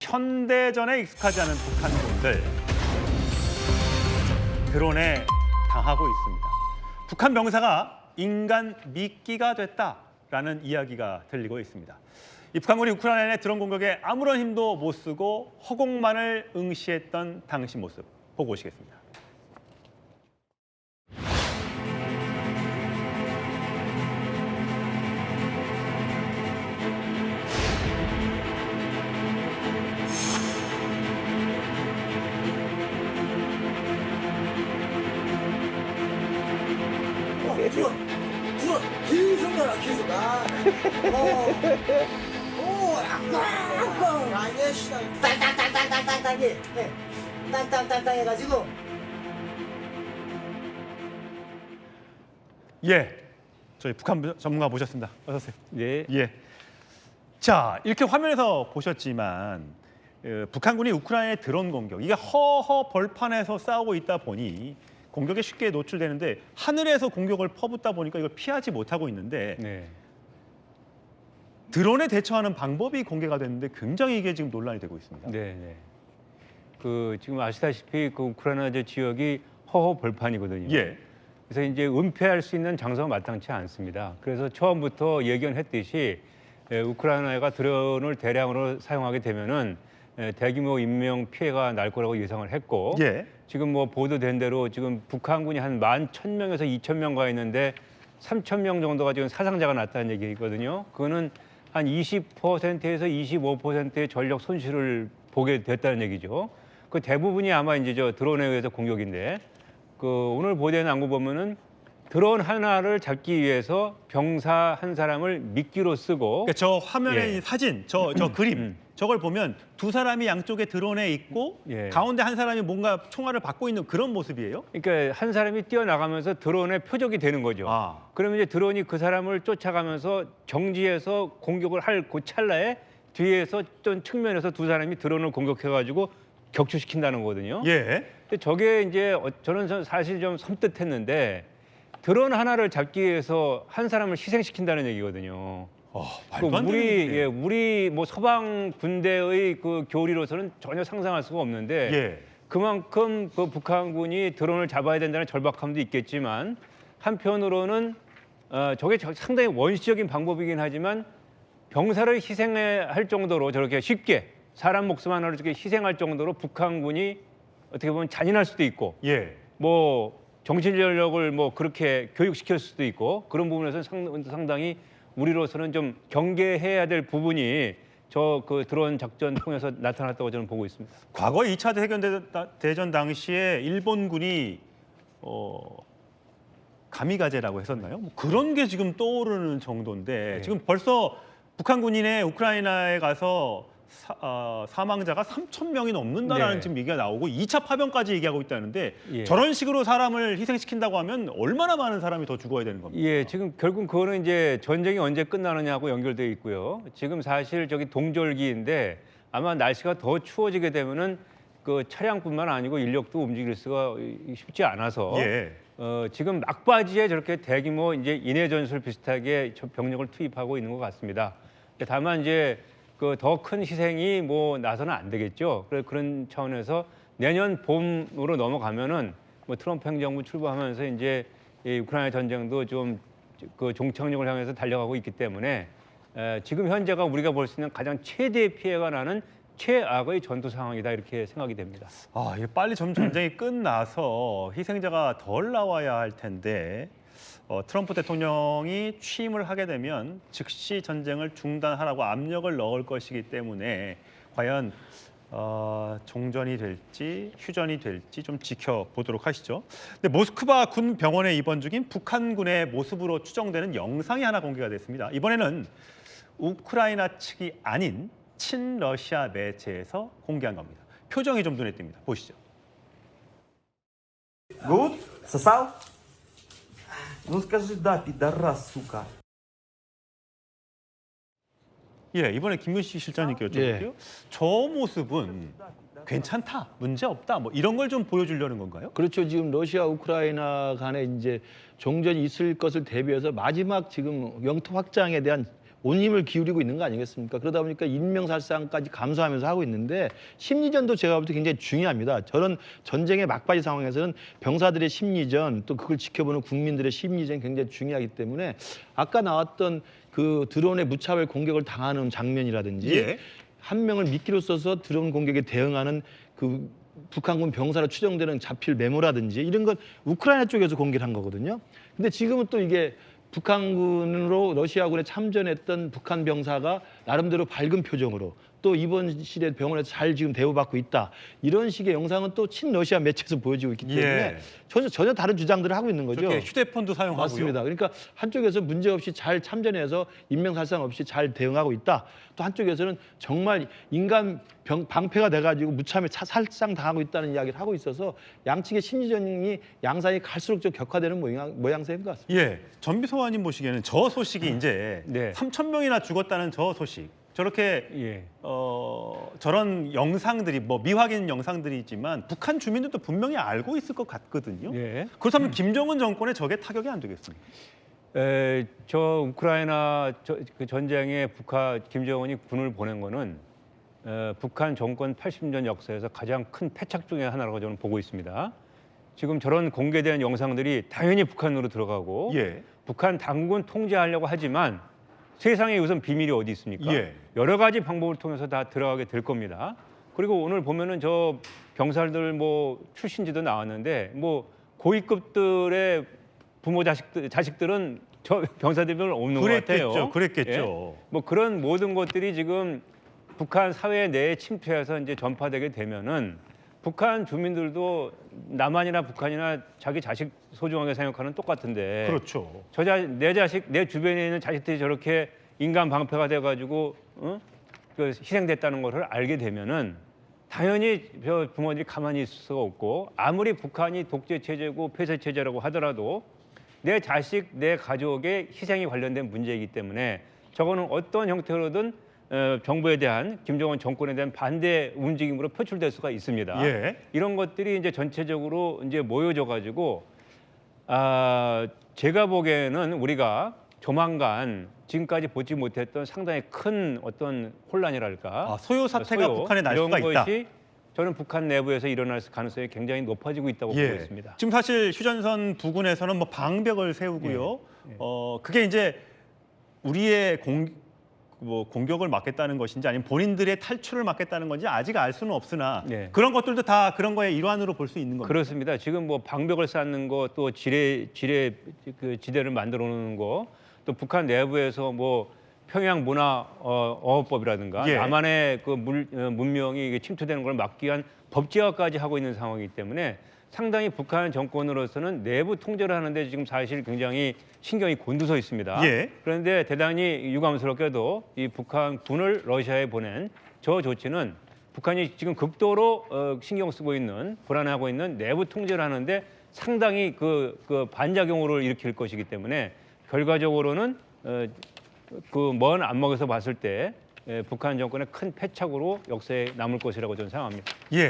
현대전에 익숙하지 않은 북한군들 드론에 당하고 있습니다. 북한 병사가 인간 미끼가 됐다라는 이야기가 들리고 있습니다. 이 북한군이 우크라이나의 드론 공격에 아무런 힘도 못 쓰고 허공만을 응시했던 당시 모습 보고 오시겠습니다. 들어 계속 가라 계속 아니야 시다 땅땅땅땅땅땅땅해 땅땅땅땅 해가지고 예, 저희 북한 전문가 모셨습니다. 어서 오세요. 네. 예. 자, 이렇게 화면에서 보셨지만 북한군이 우크라이나의 드론 공격, 이게 허허 벌판에서 싸우고 있다 보니 공격에 쉽게 노출되는데 하늘에서 공격을 퍼붓다 보니까 이걸 피하지 못하고 있는데 네. 드론에 대처하는 방법이 공개가 됐는데 굉장히 이게 지금 논란이 되고 있습니다. 네. 네. 지금 아시다시피 우크라이나 지역이 허허 벌판이거든요. 예. 그래서 이제 은폐할 수 있는 장소가 마땅치 않습니다. 그래서 처음부터 예견했듯이 우크라이나가 드론을 대량으로 사용하게 되면은 대규모 인명 피해가 날 거라고 예상을 했고, 예. 지금 보도된 대로 지금 북한군이 한 11,000명에서 2,000명 가 있는데 3,000명 정도가 지금 사상자가 났다는 얘기거든요. 그거는 한 20%에서 25%의 전력 손실을 보게 됐다는 얘기죠. 그 대부분이 아마 이제 드론에 의해서 공격인데, 오늘 보도된 안고 보면은 드론 하나를 잡기 위해서 병사 한 사람을 미끼로 쓰고, 그러니까 저 화면에 예. 사진, 저 그림, 저걸 보면 두 사람이 양쪽에 드론에 있고 예. 가운데 한 사람이 뭔가 총알을 받고 있는 그런 모습이에요? 그러니까 한 사람이 뛰어나가면서 드론의 표적이 되는 거죠. 아. 그러면 이제 드론이 그 사람을 쫓아가면서 정지해서 공격을 할 그 찰나에 뒤에서 어떤 측면에서 두 사람이 드론을 공격해가지고 격추시킨다는 거거든요. 예. 근데 저게 이제 저는 사실 좀 섬뜩했는데, 드론 하나를 잡기 위해서 한 사람을 희생시킨다는 얘기거든요. 말도 안 되는 일이네요. 우리 서방 군대의 교리로서는 전혀 상상할 수가 없는데, 예. 그만큼 북한군이 드론을 잡아야 된다는 절박함도 있겠지만, 한편으로는 저게 상당히 원시적인 방법이긴 하지만 병사를 희생할 정도로 저렇게 쉽게 사람 목숨 하나를 이렇게 희생할 정도로 북한군이 어떻게 보면 잔인할 수도 있고, 예. 정신전력을 그렇게 교육시킬 수도 있고, 그런 부분에서 상당히 우리로서는 좀 경계해야 될 부분이 드론 작전 통해서 나타났다고 저는 보고 있습니다. 과거 2차 세계대전 당시에 일본군이 가미가제라고 했었나요? 그런 게 지금 떠오르는 정도인데 네. 지금 벌써 북한 군인의 우크라이나에 가서 사망자가 3,000명이 넘는다라는 네. 지금 얘기가 나오고 2차 파병까지 얘기하고 있다는데 예. 저런 식으로 사람을 희생시킨다고 하면 얼마나 많은 사람이 더 죽어야 되는 겁니까? 예, 지금 결국 그거는 이제 전쟁이 언제 끝나느냐고 연결되어 있고요. 지금 사실 동절기인데 아마 날씨가 더 추워지게 되면은 차량뿐만 아니고 인력도 움직일 수가 쉽지 않아서 예. 지금 막바지에 저렇게 대규모 이제 인해 전술 비슷하게 병력을 투입하고 있는 것 같습니다. 다만 이제 더 큰 희생이 나서는 안 되겠죠. 그런 차원에서 내년 봄으로 넘어가면은 트럼프 행정부 출범하면서 이제 이 우크라이나 전쟁도 좀 종착역을 향해서 달려가고 있기 때문에 지금 현재가 우리가 볼 수 있는 가장 최대의 피해가 나는 최악의 전투 상황이다, 이렇게 생각이 됩니다. 이게 빨리 전쟁이 끝나서 희생자가 덜 나와야 할 텐데 트럼프 대통령이 취임을 하게 되면 즉시 전쟁을 중단하라고 압력을 넣을 것이기 때문에 과연 종전이 될지 휴전이 될지 좀 지켜보도록 하시죠. 근데 모스크바 군 병원에 입원 중인 북한군의 모습으로 추정되는 영상이 하나 공개가 됐습니다. 이번에는 우크라이나 측이 아닌 친러시아 매체에서 공개한 겁니다. 표정이 좀 눈에 띕니다. 보시죠. Good? Сосал? Ну скажи да, пидорас, сука. 예, 이번에 김근식 실장님께 여쭤볼게요. 저 모습은 괜찮다, 문제 없다, 이런 걸 좀 보여주려는 건가요? 그렇죠. 지금 러시아 우크라이나 간에 이제 종전이 있을 것을 대비해서 마지막 지금 영토 확장에 대한 온 힘을 기울이고 있는 거 아니겠습니까? 그러다 보니까 인명살상까지 감수하면서 하고 있는데 심리전도 제가 볼 때 굉장히 중요합니다. 저런 전쟁의 막바지 상황에서는 병사들의 심리전 또 그걸 지켜보는 국민들의 심리전이 굉장히 중요하기 때문에 아까 나왔던 그 드론의 무차별 공격을 당하는 장면이라든지 예. 한 명을 미끼로 써서 드론 공격에 대응하는 그 북한군 병사로 추정되는 자필 메모라든지 이런 건 우크라이나 쪽에서 공개를 한 거거든요. 근데 지금은 또 이게 북한군으로 러시아군에 참전했던 북한 병사가 나름대로 밝은 표정으로 또 입원실에 병원에서 잘 지금 대우받고 있다. 이런 식의 영상은 또 친러시아 매체에서 보여지고 있기 때문에 예. 전혀 다른 주장들을 하고 있는 거죠. 저렇게 휴대폰도 사용하고요. 맞습니다. 그러니까 한쪽에서 문제 없이 잘 참전해서 인명살상 없이 잘 대응하고 있다. 또 한쪽에서는 정말 인간 방패가 돼가지고 무참히 살상 당하고 있다는 이야기를 하고 있어서 양측의 심리전이 양상이 갈수록 좀 격화되는 모양새인 것 같습니다. 예, 전비서관님 보시기에는 저 소식이 이제 네. 3천 명이나 죽었다는 저 소식. 저렇게 예. 저런 영상들이 뭐 미확인 영상들이지만 북한 주민들도 분명히 알고 있을 것 같거든요. 예. 그렇다면 김정은 정권에 저게 타격이 안 되겠습니까? 저 우크라이나 그 전쟁에 김정은이 군을 보낸 거는 북한 정권 80년 역사에서 가장 큰 패착 중의 하나라고 저는 보고 있습니다. 지금 저런 공개된 영상들이 당연히 북한으로 들어가고 예. 북한 당국은 통제하려고 하지만 세상에 우선 비밀이 어디 있습니까? 예. 여러 가지 방법을 통해서 다 들어가게 될 겁니다. 그리고 오늘 보면은 저 병사들 뭐 출신지도 나왔는데 뭐 고위급들의 부모 자식들은 저 병사들은 없는 것 같아요. 그랬겠죠. 예? 뭐 그런 모든 것들이 지금 북한 사회 내에 침투해서 이제 전파되게 되면은 북한 주민들도 남한이나 북한이나 자기 자식 소중하게 생각하는 똑같은데 그렇죠. 내 자식, 내 주변에 있는 자식들이 저렇게 인간 방패가 돼가지고 그 희생됐다는 것을 알게 되면은 당연히 저 부모들이 가만히 있을 수가 없고 아무리 북한이 독재 체제고 폐쇄 체제라고 하더라도 내 자식, 내 가족의 희생이 관련된 문제이기 때문에 저거는 어떤 형태로든 정부에 대한 김정은 정권에 대한 반대 움직임으로 표출될 수가 있습니다. 예. 이런 것들이 이제 전체적으로 이제 모여져 가지고 제가 보기에는 우리가 조만간 지금까지 보지 못했던 상당히 큰 어떤 혼란이랄까 소요 사태가 북한에 날 이런 수가 있다. 것이 저는 북한 내부에서 일어날 가능성이 굉장히 높아지고 있다고 보고 있습니다. 지금 사실 휴전선 부근에서는 뭐 방벽을 세우고요. 그게 이제 우리의 공격을 막겠다는 것인지 아니면 본인들의 탈출을 막겠다는 건지 아직 알 수는 없으나 네. 그런 것들도 다 그런 거의 일환으로 볼 수 있는 겁니다. 그렇습니다. 지금 뭐 방벽을 쌓는 거, 또 지대를 만들어 놓는 거, 또 북한 내부에서 뭐 평양 문화 어업법이라든가 예. 남한의 그 문명이 침투되는 걸 막기 위한 법 제화까지 하고 있는 상황이기 때문에 상당히 북한 정권으로서는 내부 통제를 하는데 지금 사실 굉장히 신경이 곤두서 있습니다. 예. 그런데 대단히 유감스럽게도 이 북한 군을 러시아에 보낸 저 조치는 북한이 지금 극도로 신경 쓰고 있는 불안해하고 있는 내부 통제를 하는데 상당히 그 반작용을 일으킬 것이기 때문에 결과적으로는 그 먼 안목에서 봤을 때 북한 정권의 큰 패착으로 역사에 남을 것이라고 저는 생각합니다. 예.